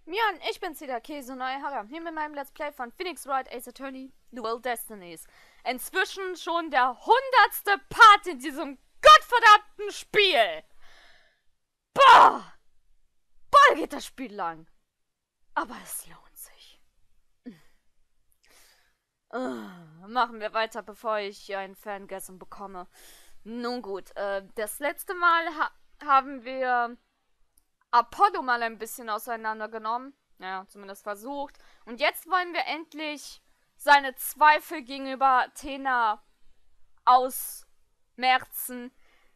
Jan, ich bin's wieder, Käse Neuhager. Hier mit meinem Let's Play von Phoenix Wright, Ace Attorney, Dual Destinies. Inzwischen schon der 100. Part in diesem gottverdammten Spiel. Boah! Boah, geht das Spiel lang. Aber es lohnt sich. Machen wir weiter, bevor ich ein Fangessen bekomme. Nun gut, das letzte Mal haben wir Apollo mal ein bisschen auseinandergenommen. Ja, zumindest versucht. Und jetzt wollen wir endlich seine Zweifel gegenüber Athena ausmerzen,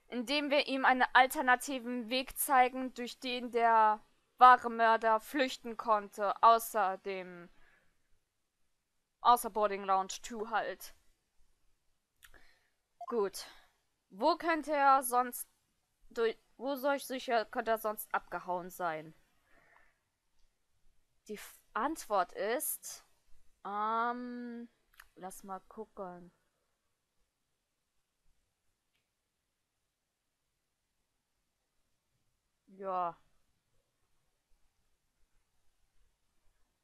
indem wir ihm einen alternativen Weg zeigen, durch den der wahre Mörder flüchten konnte, außer Boarding Lounge 2 halt. Gut. Wo könnte er sonst könnte er sonst abgehauen sein? Die Antwort ist, lass mal gucken. Ja.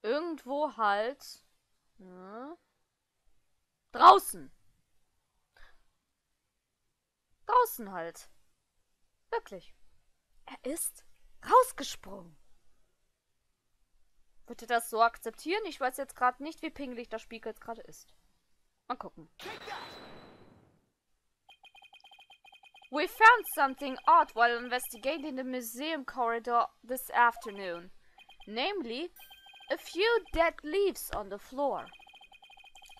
Irgendwo halt. Draußen. Draußen halt. Wirklich. Er ist rausgesprungen. Bitte das so akzeptieren? Ich weiß jetzt gerade nicht, wie pingelig das Spiel jetzt gerade ist. Mal gucken. We found something odd while investigating the museum corridor this afternoon. Namely, a few dead leaves on the floor.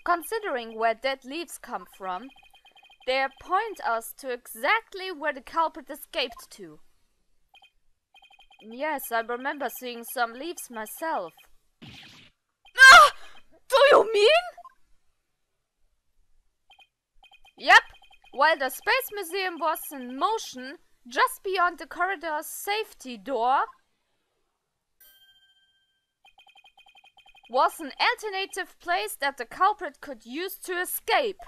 Considering where dead leaves come from, they point us to exactly where the culprit escaped to. Yes, I remember seeing some leaves myself. Ah! Do you mean? Yep. While the Space Museum was in motion, just beyond the corridor's safety door was an alternative place that the culprit could use to escape.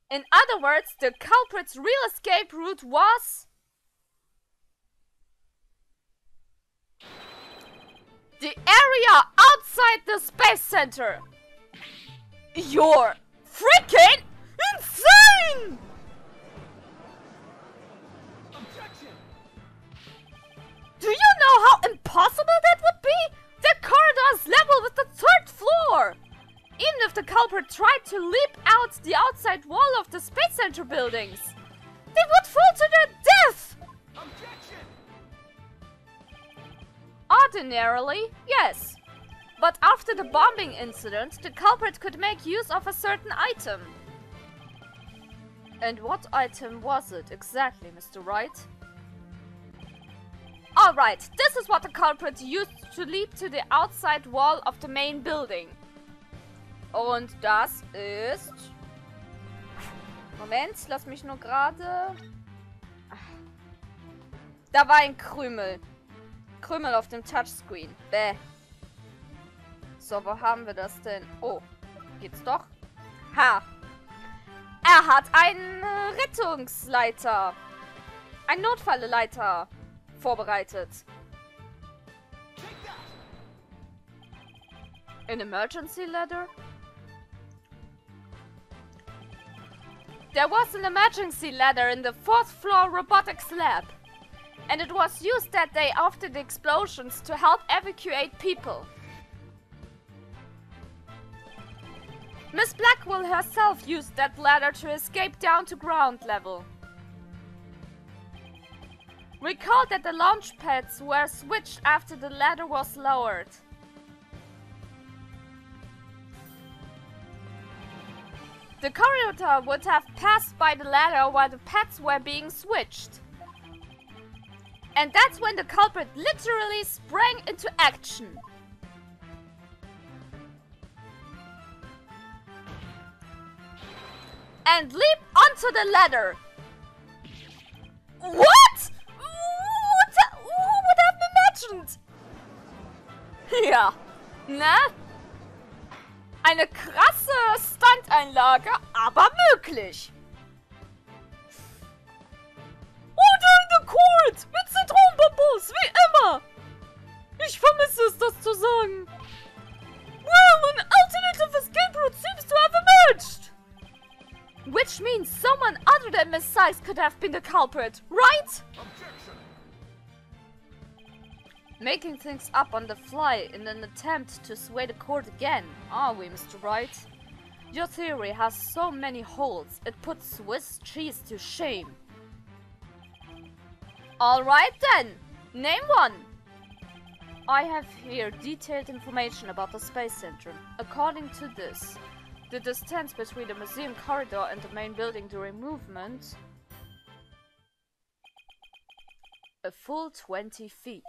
In other words, the culprit's real escape route was the area outside the space center. You're freaking insane! Objection. Do you know how impossible that would be? The corridor is level with the 3rd floor. Even if the culprit tried to leap out the outside wall of the Space Center buildings, they would fall to their death! Objection. Ordinarily, yes. But after the bombing incident, the culprit could make use of a certain item. And what item was it exactly, Mr. Wright? Alright, this is what the culprit used to leap to the outside wall of the main building. Und das ist... Moment, lass mich nur gerade... Da war ein Krümel. Krümel auf dem Touchscreen. Bäh. So, wo haben wir das denn? Oh, geht's doch? Ha! Er hat einen Rettungsleiter. Einen Notfallleiter vorbereitet. An emergency ladder? There was an emergency ladder in the 4th floor robotics lab, and it was used that day after the explosions to help evacuate people. Miss Blackwell herself used that ladder to escape down to ground level. Recall that the launch pads were switched after the ladder was lowered. The corridor would have passed by the ladder while the pads were being switched. And that's when the culprit literally sprang into action. And leaped onto the ladder. What? Who would have imagined? Ja, ne? Eine krasse Stunteinlage, aber möglich. Oder in der Court mit Zitronenbonbons, wie immer. Sykes could have been the culprit, right? Objection! Making things up on the fly in an attempt to sway the court again, are we, Mr. Wright? Your theory has so many holes, it puts Swiss cheese to shame. Alright then, name one! I have here detailed information about the Space Center. According to this, the distance between the museum corridor and the main building during movement... a full 20 feet.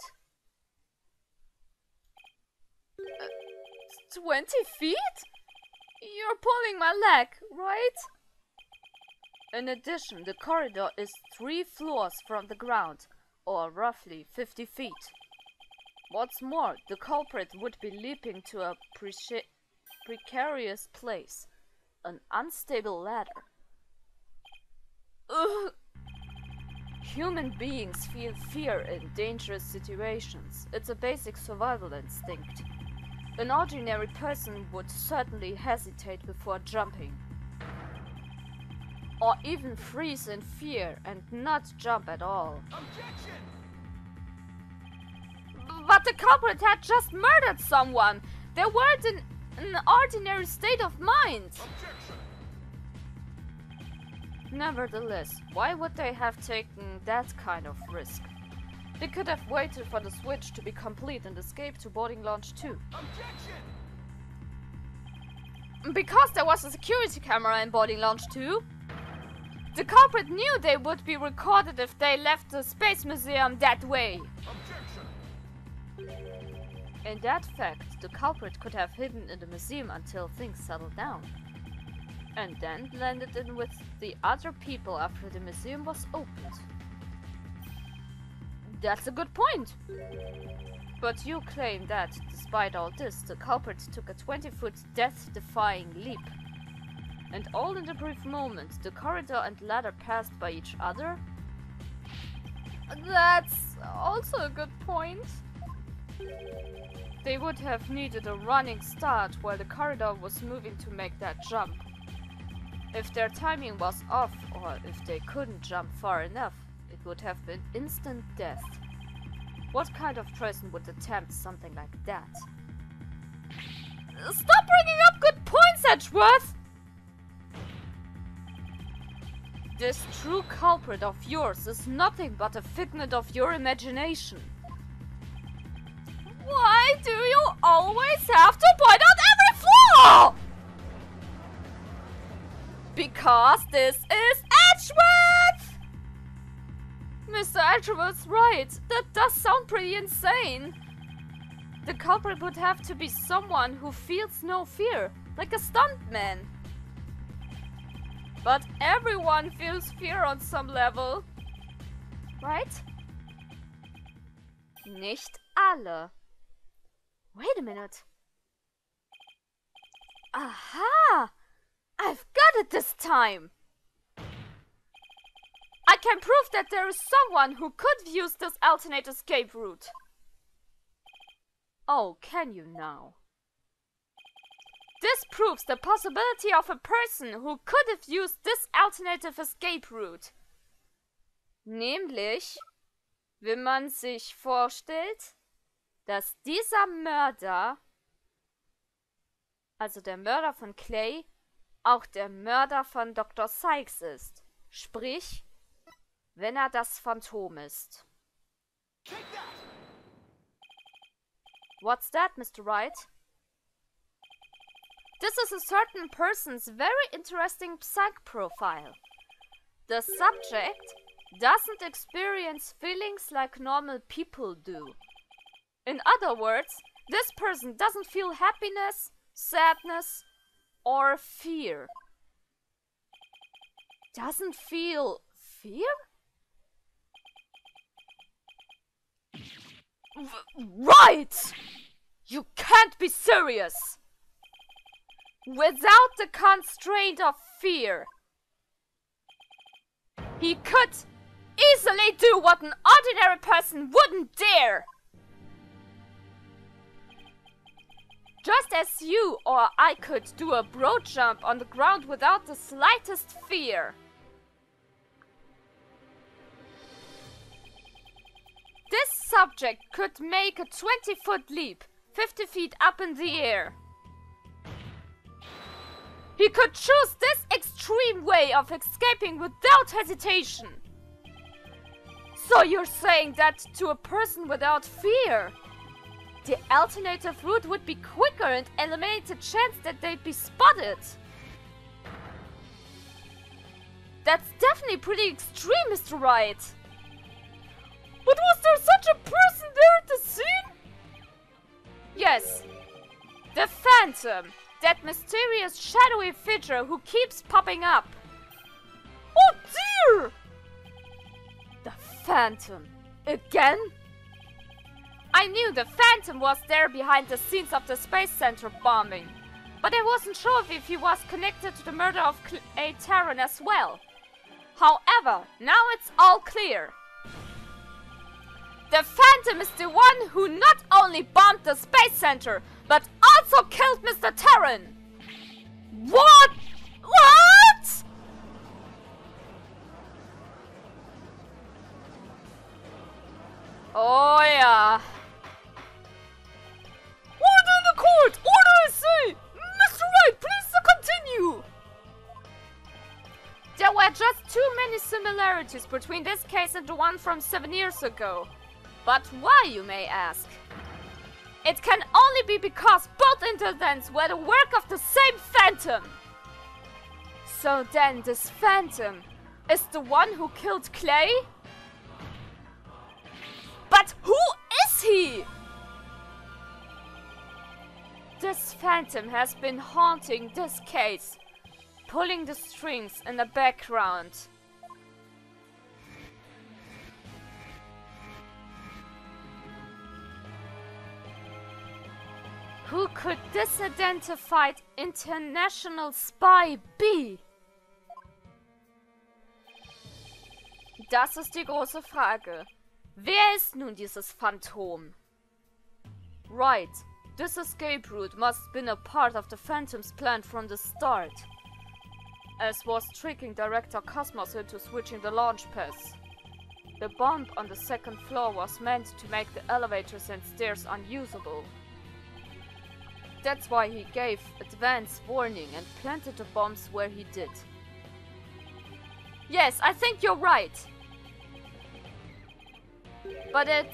20 feet? You're pulling my leg, right? In addition, the corridor is 3 floors from the ground, or roughly 50 feet. What's more, the culprit would be leaping to a precarious place, an unstable ladder. Ugh. Human beings feel fear in dangerous situations. It's a basic survival instinct. An ordinary person would certainly hesitate before jumping. Or even freeze in fear and not jump at all. Objection! But the culprit had just murdered someone! They weren't in an ordinary state of mind! Objection! Nevertheless, why would they have taken that kind of risk? They could have waited for the switch to be complete and escaped to boarding launch 2. Objection! Because there was a security camera in boarding launch 2. The culprit knew they would be recorded if they left the Space Museum that way. Objection! In that fact, the culprit could have hidden in the museum until things settled down. And then blended in with the other people after the museum was opened. That's a good point. But you claim that, despite all this, the culprit took a 20-foot death-defying leap. And all in the brief moment the corridor and ladder passed by each other? That's also a good point. They would have needed a running start while the corridor was moving to make that jump. If their timing was off, or if they couldn't jump far enough, it would have been instant death. What kind of person would attempt something like that? Stop bringing up good points, Edgeworth! This true culprit of yours is nothing but a figment of your imagination. Why do you always have to point out every flaw? Because this is Edgeworth! Mr. Edgeworth's right. That does sound pretty insane. The culprit would have to be someone who feels no fear, like a stuntman. But everyone feels fear on some level. Right? Nicht alle. Wait a minute. Aha! I've got it this time! I can prove that there is someone who could use this alternate escape route. Oh, can you now? This proves the possibility of a person who could have used this alternative escape route. Nämlich, wenn man sich vorstellt, dass dieser Mörder, also der Mörder von Clay, auch der Mörder von Dr. Sykes ist. Sprich, wenn er das Phantom ist. What's that, Mr. Wright? This is a certain person's very interesting psych profile. The subject doesn't experience feelings like normal people do. In other words, this person doesn't feel happiness, sadness, or fear. Doesn't feel fear? Right! You can't be serious! Without the constraint of fear, he could easily do what an ordinary person wouldn't dare! Just as you or I could do a broad jump on the ground without the slightest fear. object could make a 20-foot leap, 50 feet up in the air. He could choose this extreme way of escaping without hesitation. So you're saying that to a person without fear, the alternative route would be quicker and eliminate the chance that they'd be spotted? That's definitely pretty extreme, Mr. Wright. But was there such a person there at the scene? Yes. The Phantom. That mysterious shadowy figure who keeps popping up. Oh dear! The Phantom. Again? I knew the Phantom was there behind the scenes of the Space Center bombing. But I wasn't sure if he was connected to the murder of a Terran as well. However, now it's all clear. The Phantom is the one who not only bombed the Space Center, but also killed Mr. Terran! What? What? Oh yeah. Order in the court! Order I say! Mr. Wright, please continue! There were just too many similarities between this case and the one from 7 years ago. But why, you may ask? It can only be because both incidents were the work of the same Phantom. So then this Phantom is the one who killed Clay? But who is he? This Phantom has been haunting this case, pulling the strings in the background. Who could this identified international spy be? Das ist die große Frage. Wer ist nun dieses Phantom? Right, this escape route must have been a part of the Phantom's plan from the start, as was tricking Director Cosmos into switching the launch pads. The bomb on the second floor was meant to make the elevators and stairs unusable. That's why he gave advance warning and planted the bombs where he did. Yes, I think you're right. But it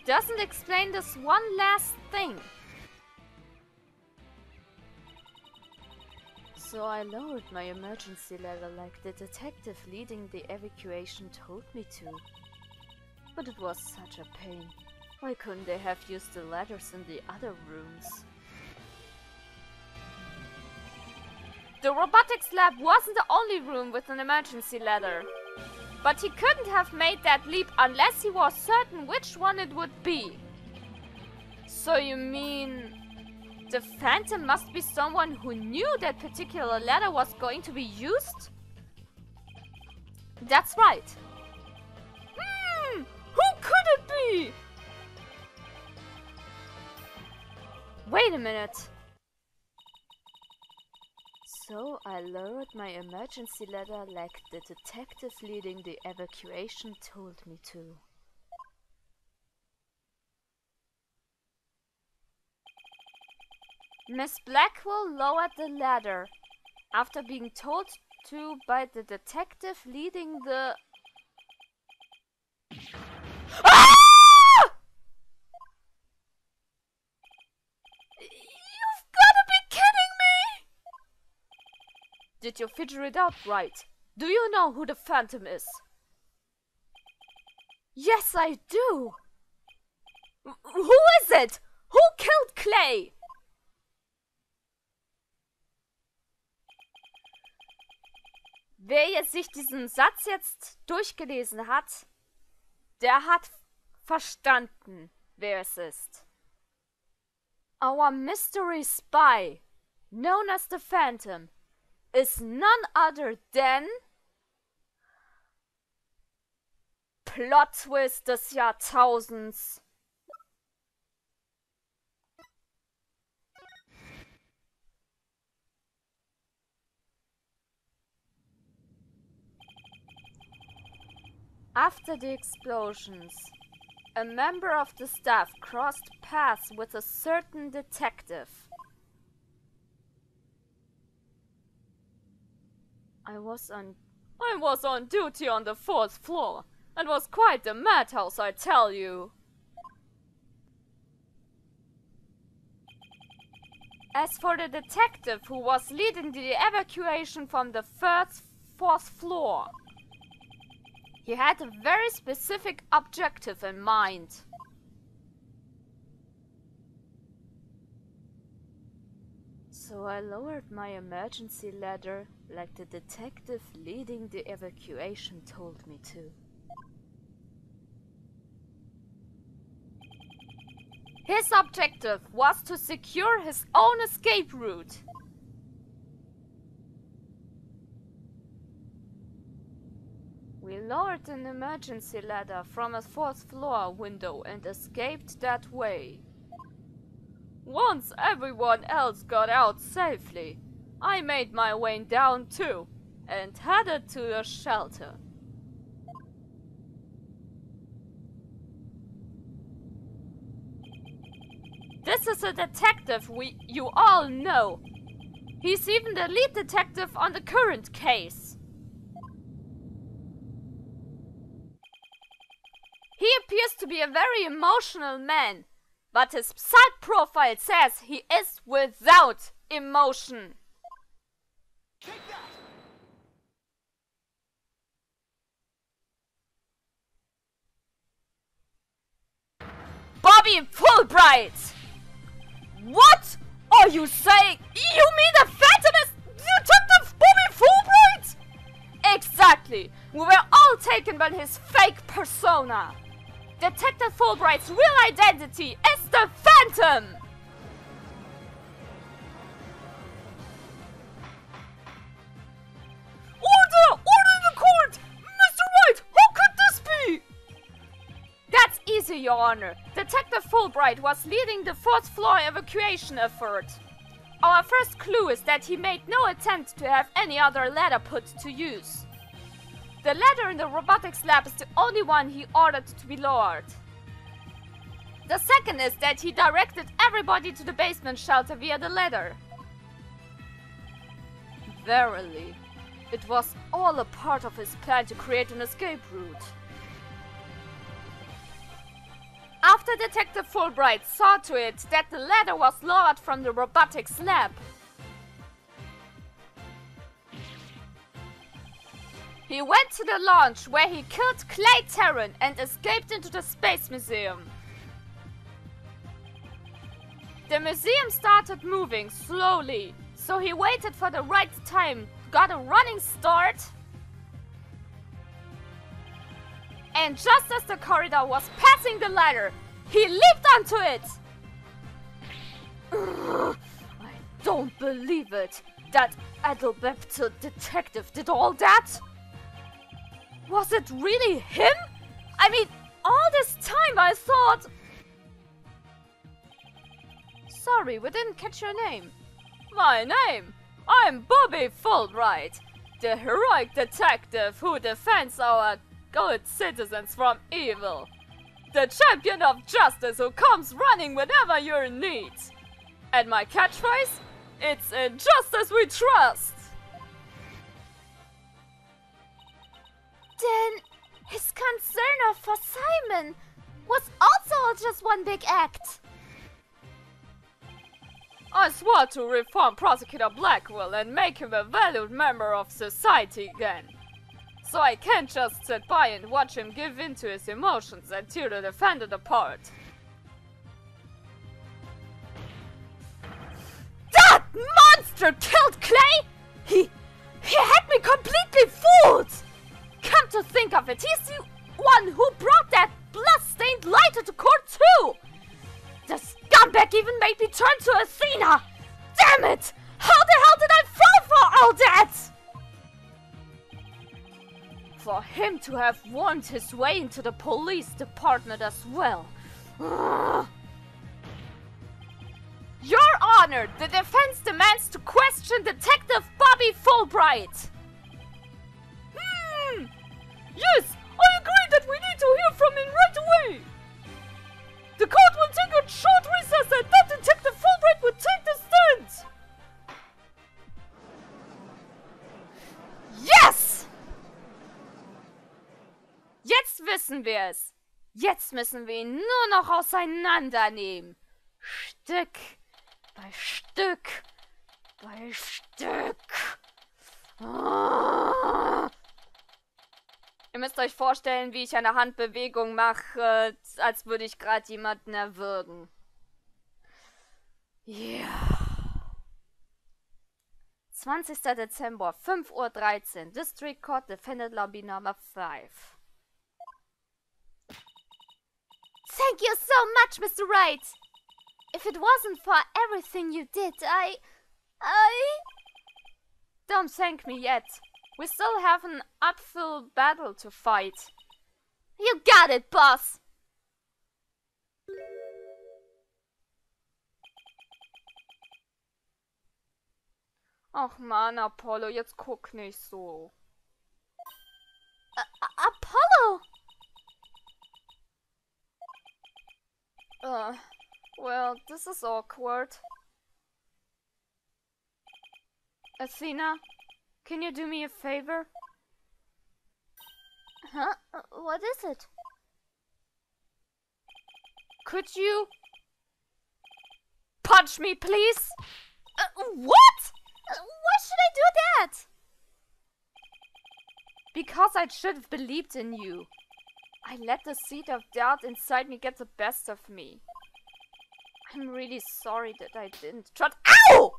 doesn't explain this one last thing. So I lowered my emergency ladder like the detective leading the evacuation told me to. But it was such a pain. Why couldn't they have used the ladders in the other rooms? The robotics lab wasn't the only room with an emergency ladder. But he couldn't have made that leap unless he was certain which one it would be. So you mean the Phantom must be someone who knew that particular ladder was going to be used? That's right. Who could it be? Wait a minute. So I lowered my emergency ladder like the detective leading the evacuation told me to. Miss Blackwell lowered the ladder after being told to by the detective leading the... Ah! You've gotta be kidding me! Did you figure it out, Wright? Do you know who the Phantom is? Yes, I do! Who is it? Who killed Clay? Wer jetzt sich diesen Satz jetzt durchgelesen hat, der hat verstanden, wer es ist. Our mystery spy, known as the Phantom, is none other than Plot Twist des Jahrtausends. After the explosions, A member of the staff crossed paths with a certain detective. I was on duty on the 4th floor. It was quite the madhouse, I tell you. As for the detective who was leading the evacuation from the 4th floor, he had a very specific objective in mind. So I lowered my emergency ladder like the detective leading the evacuation told me to. His objective was to secure his own escape route. We lowered an emergency ladder from a 4th floor window and escaped that way. Once everyone else got out safely, I made my way down too and headed to a shelter. This is a detective you all know. He's even the lead detective on the current case. He appears to be a very emotional man, but his side profile says he is without emotion. Take that! Bobby Fulbright! What are you saying? You mean the Phantom is Detective Bobby Fulbright? Exactly. We were all taken by his fake persona. Detective Fulbright's real identity is the Phantom. Order! Order in the court! Mr. Wright, how could this be? That's easy, Your Honor. Detective Fulbright was leading the 4th floor evacuation effort. Our first clue is that he made no attempt to have any other ladder put to use. The ladder in the robotics lab is the only one he ordered to be lowered. The second is that he directed everybody to the basement shelter via the ladder. Verily, it was all a part of his plan to create an escape route. After Detective Fulbright saw to it that the ladder was lowered from the robotics lab, he went to the launch where he killed Clay Terran and escaped into the Space Museum. The museum started moving slowly, so he waited for the right time, got a running start, and just as the corridor was passing the ladder, he leaped onto it! Ugh, I don't believe it. That Adelbepto detective did all that? Was it really him? I mean, all this time I thought... Sorry, we didn't catch your name. My name? I'm Bobby Fulbright, the heroic detective who defends our good citizens from evil. The champion of justice who comes running whenever you're in need. And my catchphrase? It's in justice we trust. Then his concern for Simon was also just one big act. I swore to reform Prosecutor Blackwell and make him a valued member of society again. So I can't just sit by and watch him give in to his emotions and tear the defendant apart. That monster killed Clay? He had me completely fooled! Come to think of it, he's the one who brought that blood-stained lighter to court too! The scumbag even made me turn to Athena! Damn it! How the hell did I fall for all that? For him to have wormed his way into the police department as well. Ugh. Your Honor, the defense demands to question Detective Bobby Fulbright. Yes, I agree that we need to hear from him right away. Jetzt müssen wir ihn nur noch auseinandernehmen. Stück bei Stück bei Stück. Oh. Ihr müsst euch vorstellen, wie ich eine Handbewegung mache, als würde ich gerade jemanden erwürgen. Ja. Yeah. 20. Dezember, 5:13 Uhr, District Court, Defendant Lobby Number 5. Thank you so much, Mr. Wright. If it wasn't for everything you did, I... Don't thank me yet. We still have an uphill battle to fight. You got it, boss. Ach Mann, Apollo, jetzt guck nicht so. Apollo? Well, this is awkward. Athena, can you do me a favor? Huh? What is it? Could you punch me, please? What? Why should I do that? Because I should have believed in you. I let the seed of doubt inside me get the best of me. I'm really sorry that I didn't try. Ow!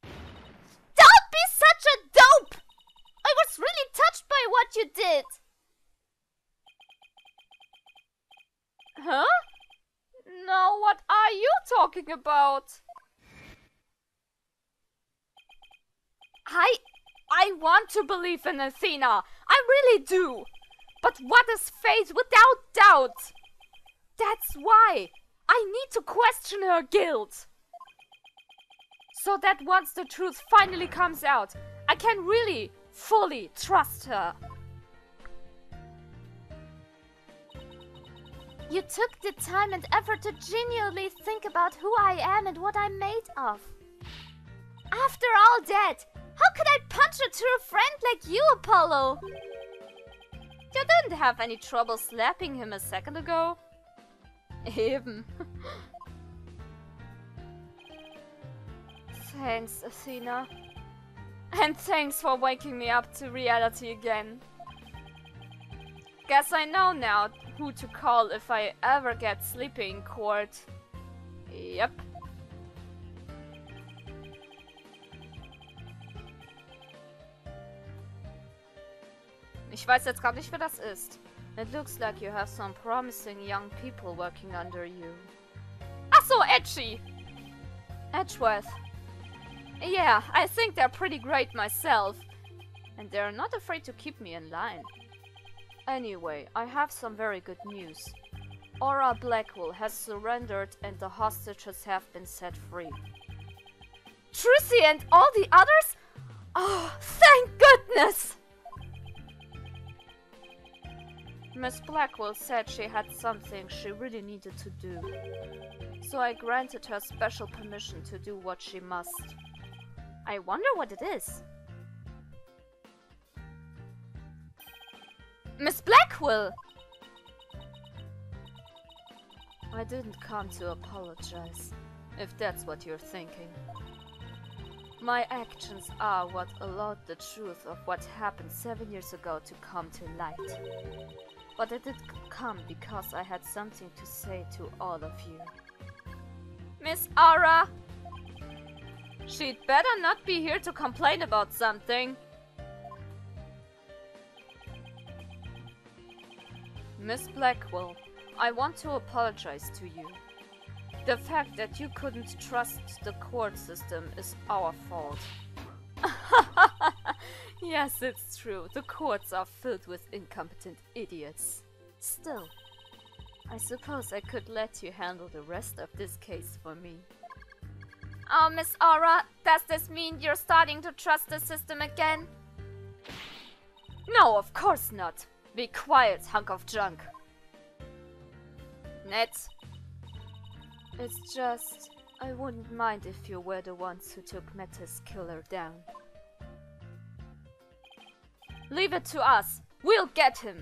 Don't be such a dope! I was really touched by what you did. Huh? No, what are you talking about? I want to believe in Athena. I really do. But what is faith without doubt? That's why I need to question her guilt. So that once the truth finally comes out, I can really, fully trust her. You took the time and effort to genuinely think about who I am and what I'm made of. After all that, how could I punch a true friend like you, Apollo? You didn't have any trouble slapping him a second ago. Eben. Thanks, Athena. And thanks for waking me up to reality again. Guess I know now who to call if I ever get sleepy in court. Yep. Ich weiß jetzt gar nicht, wer das ist. It looks like you have some promising young people working under you. Ach so, Edgy! Edgeworth. Yeah, I think they're pretty great myself. And they're not afraid to keep me in line. Anyway, I have some very good news. Aura Blackwell has surrendered and the hostages have been set free. Trucy and all the others? Oh, thank goodness! Miss Blackwell said she had something she really needed to do. So I granted her special permission to do what she must. I wonder what it is. Miss Blackwell! I didn't come to apologize, if that's what you're thinking. My actions are what allowed the truth of what happened 7 years ago to come to light. But it did come because I had something to say to all of you. Miss Aura! She'd better not be here to complain about something. Miss Blackwell, I want to apologize to you. The fact that you couldn't trust the court system is our fault. Yes, it's true. The courts are filled with incompetent idiots. Still, I suppose I could let you handle the rest of this case for me. Oh, Miss Aura, does this mean you're starting to trust the system again? No, of course not. Be quiet, hunk of junk. Ned. It's just, I wouldn't mind if you were the ones who took Meta's killer down. Leave it to us. We'll get him.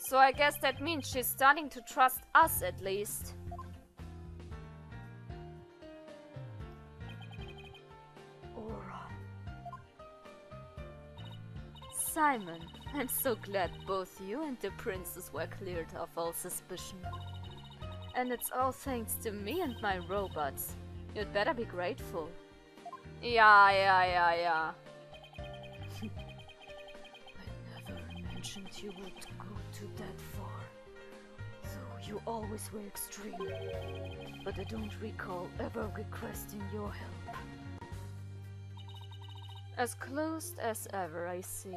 So I guess that means she's starting to trust us at least. Aura. Simon, I'm so glad both you and the princess were cleared of all suspicion. And it's all thanks to me and my robots. You'd better be grateful. Yeah. I never mentioned you would go to that far. Though you always were extreme. But I don't recall ever requesting your help. As closed as ever, I see.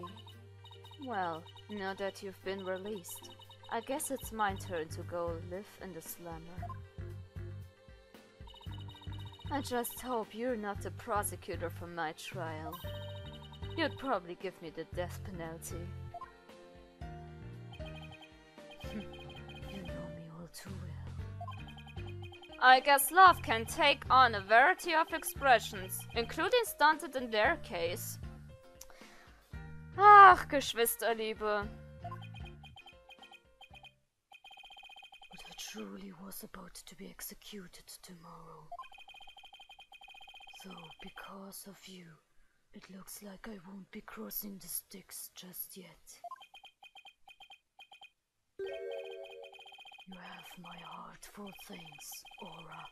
Well, now that you've been released, I guess it's my turn to go live in the slammer. I just hope you're not the prosecutor for my trial. You'd probably give me the death penalty. You know me all too well. I guess love can take on a variety of expressions, including stunted in their case. Ach, Geschwisterliebe. But I truly was about to be executed tomorrow. Though because of you, it looks like I won't be crossing the sticks just yet. You have my heart for thanks, Aura.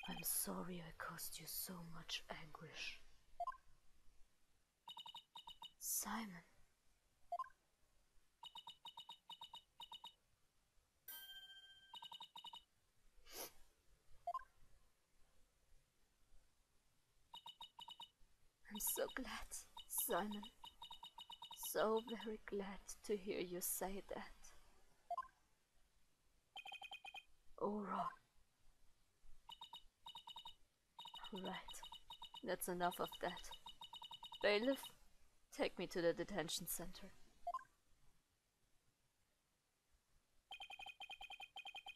I'm sorry I caused you so much anguish. Simon. I'm so glad, Simon. So very glad to hear you say that. Aura. Right. That's enough of that. Bailiff, take me to the detention center.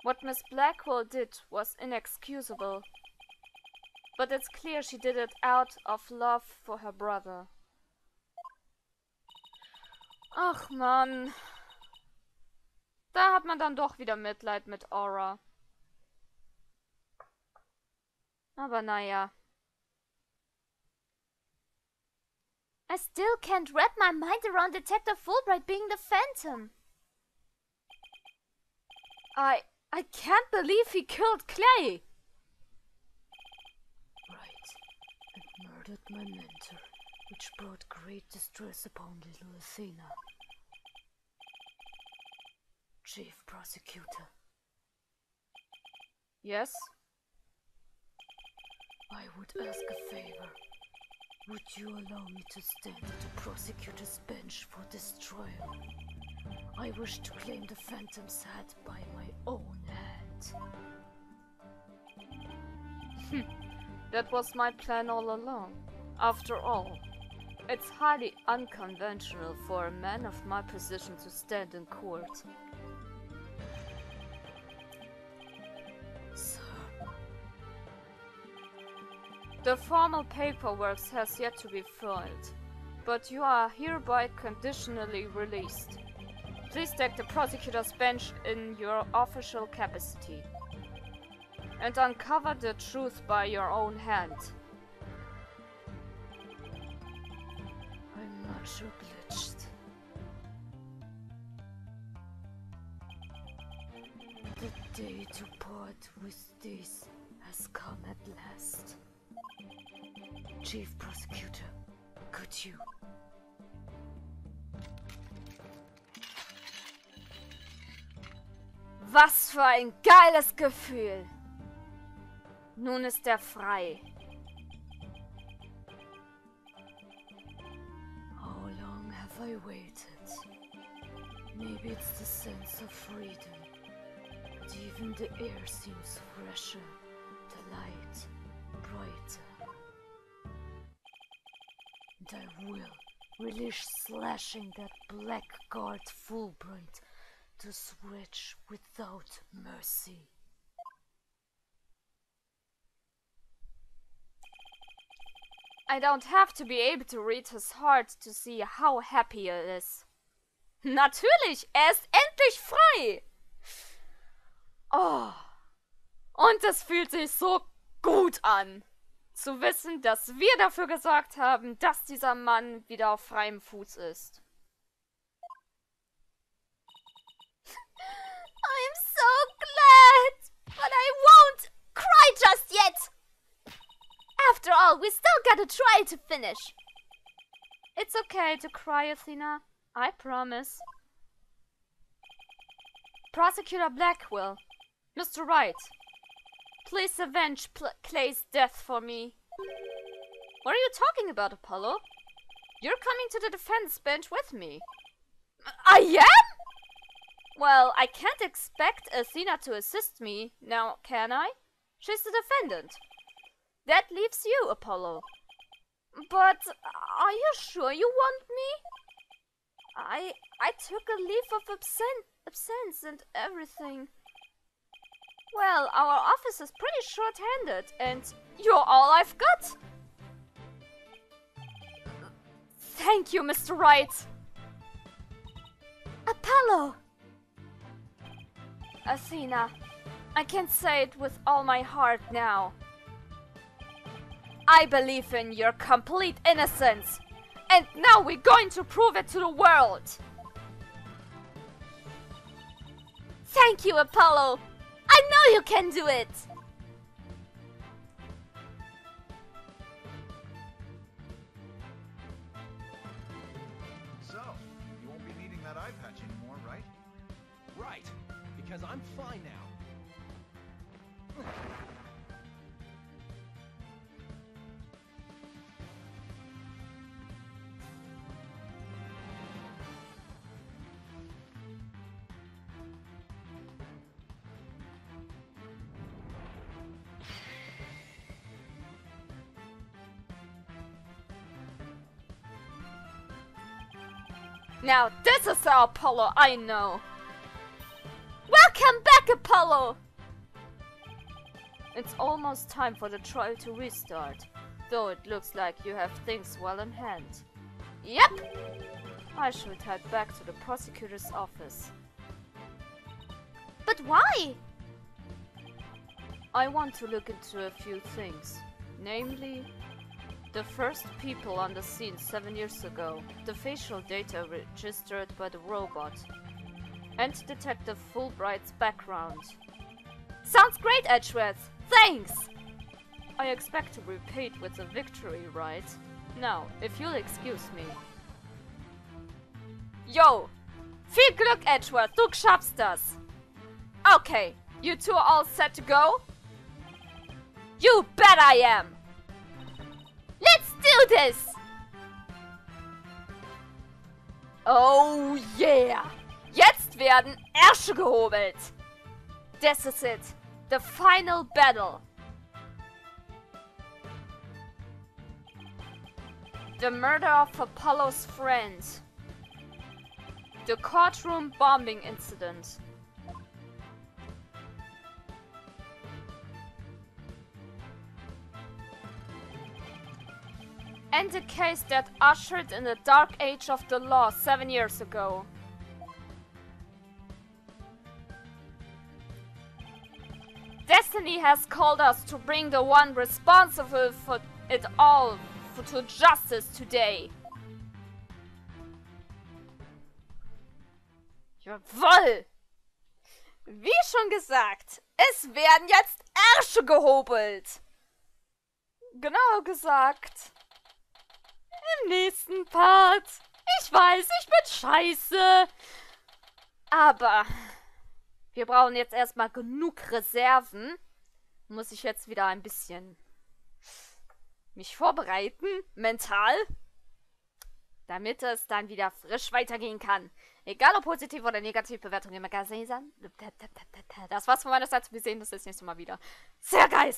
What Miss Blackwell did was inexcusable. But it's clear she did it out of love for her brother. Ach Mann. Da hat man dann doch wieder Mitleid mit Aura. Aber naja. I still can't wrap my mind around Detective Fulbright being the Phantom. I can't believe he killed Clay. Right, and murdered my mentor, which brought great distress upon little Athena. Chief Prosecutor. Yes? I would ask a favor. Would you allow me to stand at the prosecutor's bench for this trial? I wish to claim the Phantom's head by my own hand. That was my plan all along. After all, it's highly unconventional for a man of my position to stand in court. Sir. The formal paperwork has yet to be filed, but you are hereby conditionally released. Please take the prosecutor's bench in your official capacity and uncover the truth by your own hand. I'm much obliged. The day to part with this has come at last. Chief Prosecutor, could you? Was für ein geiles Gefühl! Nun ist er frei. How long have I waited? Maybe it's the sense of freedom. But even the air seems fresher, the light brighter. And I will relish slashing that blackguard Fulbright to switch without mercy. I don't have to be able to read his heart to see how happy he is. Natürlich, er ist endlich frei. Oh. Und es fühlt sich so gut an, zu wissen, dass wir dafür gesorgt haben, dass dieser Mann wieder auf freiem Fuß ist. I'm so glad, but I won't cry just yet. After all, we still got a trial to finish. It's okay to cry, Athena. I promise. Prosecutor Blackwell, Mr. Wright, please avenge Clay's death for me. What are you talking about, Apollo? You're coming to the defense bench with me. I am? Well, I can't expect Athena to assist me, now can I? She's the defendant. That leaves you, Apollo. But are you sure you want me? I took a leave of absence and everything. Well, our office is pretty short-handed, and you're all I've got. Thank you, Mr. Wright. Apollo! Athena, I can say it with all my heart now. I believe in your complete innocence, and now we're going to prove it to the world. Thank you, Apollo. I know you can do it. So, you won't be needing that eye patch anymore, right? Right, because I'm fine now. Now this is the Apollo I know. Welcome back, Apollo! It's almost time for the trial to restart, though it looks like you have things well in hand. Yep! I should head back to the prosecutor's office. But why? I want to look into a few things, namely, the first people on the scene 7 years ago, the facial data registered by the robot, and Detective Fulbright's background. Sounds great, Edgeworth. Thanks! I expect to be paid with a victory, right? Now, if you'll excuse me. Yo! Viel Glück, Edgeworth, du schaffst das! Okay, you two are all set to go? You bet I am! Let's do this! Oh yeah! Jetzt werden Ärsche gehobelt! This is it, the final battle! The murder of Apollo's friend. The courtroom bombing incident. And the case that ushered in the dark age of the law 7 years ago. Destiny has called us to bring the one responsible for it all to justice today. Jawohl! Wie schon gesagt, es werden jetzt Ärsche gehobelt. Genauer gesagt, im nächsten Part. Ich weiß, ich bin scheiße. Aber wir brauchen jetzt erstmal genug Reserven. Muss ich jetzt wieder ein bisschen mich vorbereiten, mental, damit es dann wieder frisch weitergehen kann. Egal ob positiv oder negativ, Bewertung immer gesehen. Das war's von meiner Seite. Wir sehen uns das nächste Mal wieder. Sehr geil!